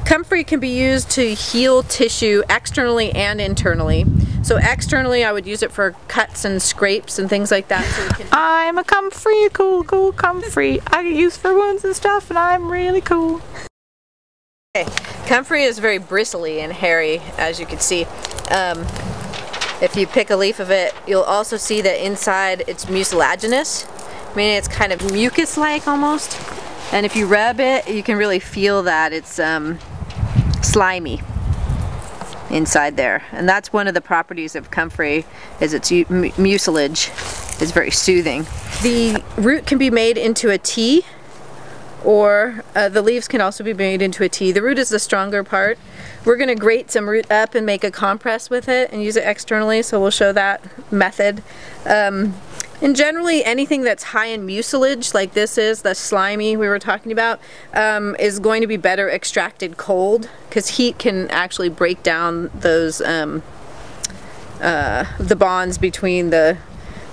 Comfrey can be used to heal tissue externally and internally. So externally, I would use it for cuts and scrapes and things like that. So I'm a Comfrey, cool Comfrey. I get used for wounds and stuff, and I'm really cool. Okay, Comfrey is very bristly and hairy, as you can see. If you pick a leaf of it, you'll also see that inside it's mucilaginous, meaning it's kind of mucus-like almost. And if you rub it, you can really feel that it's slimy inside there. And that's one of the properties of Comfrey, is its mucilage is very soothing. The root can be made into a tea, or the leaves can also be made into a tea. The root is the stronger part. We're going to grate some root up and make a compress with it and use it externally, so we'll show that method. And generally anything that's high in mucilage, like this is, the slimy we were talking about, is going to be better extracted cold, because heat can actually break down those the bonds between the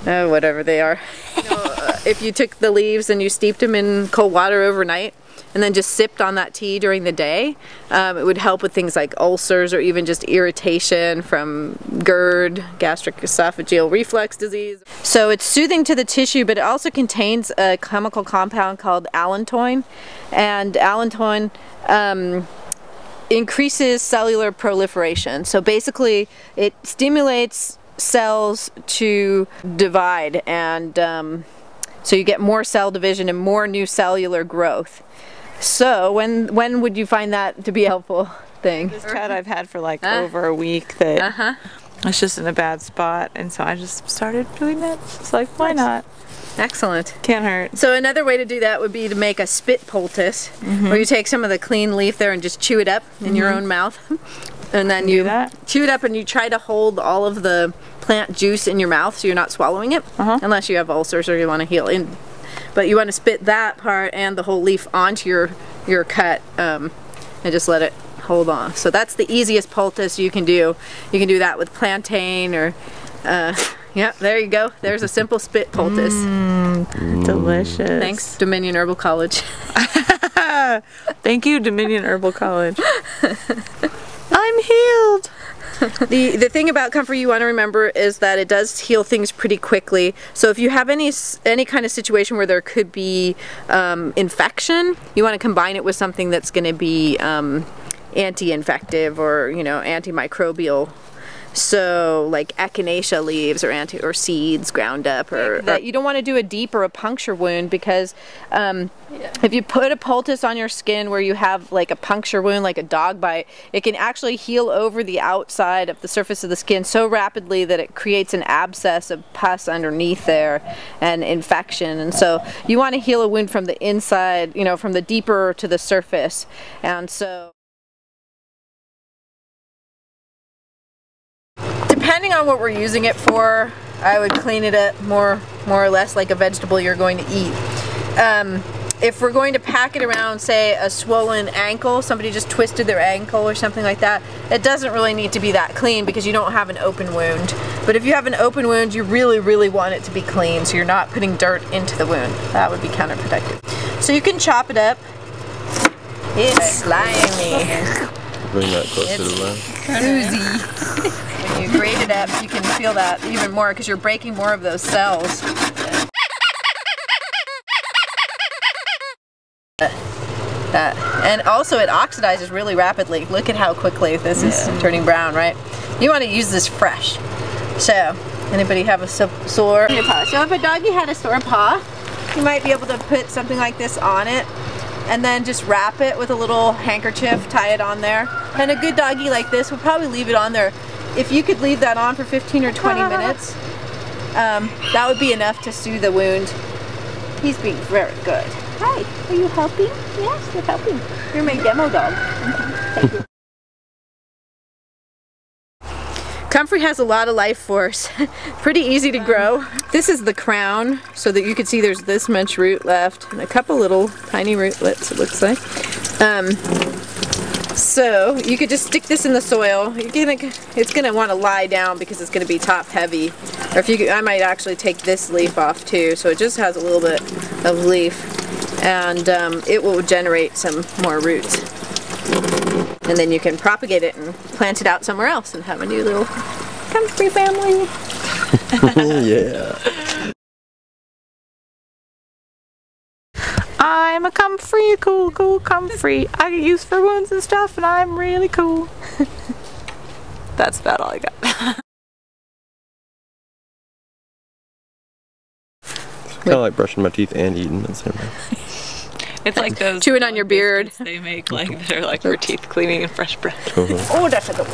whatever they are. You know, if you took the leaves and you steeped them in cold water overnight and then just sipped on that tea during the day, it would help with things like ulcers or even just irritation from GERD, gastric esophageal reflux disease. So it's soothing to the tissue, but it also contains a chemical compound called allantoin, and allantoin increases cellular proliferation. So basically it stimulates cells to divide, and so you get more cell division and more new cellular growth. So when would you find that to be a helpful thing? This cut I've had for like over a week that it's just in a bad spot, and so I just started doing it. It's like, why not? Excellent. Can't hurt. So another way to do that would be to make a spit poultice, where you take some of the clean leaf there and just chew it up in your own mouth. And then you chew it up and you try to hold all of the plant juice in your mouth so you're not swallowing it, unless you have ulcers or you want to heal. But you want to spit that part and the whole leaf onto your cut, and just let it hold on. So that's the easiest poultice you can do. You can do that with plantain or, yeah, there you go. There's a simple spit poultice. Delicious. Thanks, Dominion Herbal College. Thank you, Dominion Herbal College. I'm healed. The thing about Comfrey you want to remember is that it does heal things pretty quickly. So if you have any kind of situation where there could be infection, you want to combine it with something that's going to be anti-infective or, you know, antimicrobial. So like echinacea leaves or seeds ground up, or that you don't want to do a deep or a puncture wound, because if you put a poultice on your skin where you have like a puncture wound, like a dog bite, it can actually heal over the outside of the surface of the skin so rapidly that it creates an abscess of pus underneath there and infection. And so you want to heal a wound from the inside, you know, from the deeper to the surface. And so depending on what we're using it for, I would clean it up more or less like a vegetable you're going to eat. If we're going to pack it around, say, a swollen ankle, somebody just twisted their ankle or something like that, it doesn't really need to be that clean because you don't have an open wound. But if you have an open wound, you really want it to be clean, so you're not putting dirt into the wound. That would be counterproductive. So you can chop it up. It's slimy. Bring that closer to the left. Oozy. When you grate it up, you can feel that even more because you're breaking more of those cells. And also it oxidizes really rapidly. Look at how quickly this is turning brown, right? You want to use this fresh. So, anybody have a sore paw? So if a doggy had a sore paw, you might be able to put something like this on it, and then just wrap it with a little handkerchief, tie it on there. And a good doggy like this would probably leave it on there. If you could leave that on for 15 or 20 minutes, that would be enough to soothe the wound. He's being very good. Hi, are you helping? Yes, you're helping. You're my demo dog. Thank you. Comfrey has a lot of life force. Pretty easy to grow. This is the crown, so that you can see there's this much root left and a couple little tiny rootlets, it looks like. So you could just stick this in the soil. It's gonna want to lie down because it's gonna be top heavy. Or if you, I might actually take this leaf off too, so it just has a little bit of leaf, and it will generate some more roots. And then you can propagate it and plant it out somewhere else and have a new little Comfrey family. Yeah. I'm a Comfrey, cool Comfrey. I get used for wounds and stuff, and I'm really cool. That's about all I got. Kind of like brushing my teeth and eating at the same time. It's like those chewing on your beard. They make like that are like for teeth cleaning and fresh breath. Oh, that's a good one.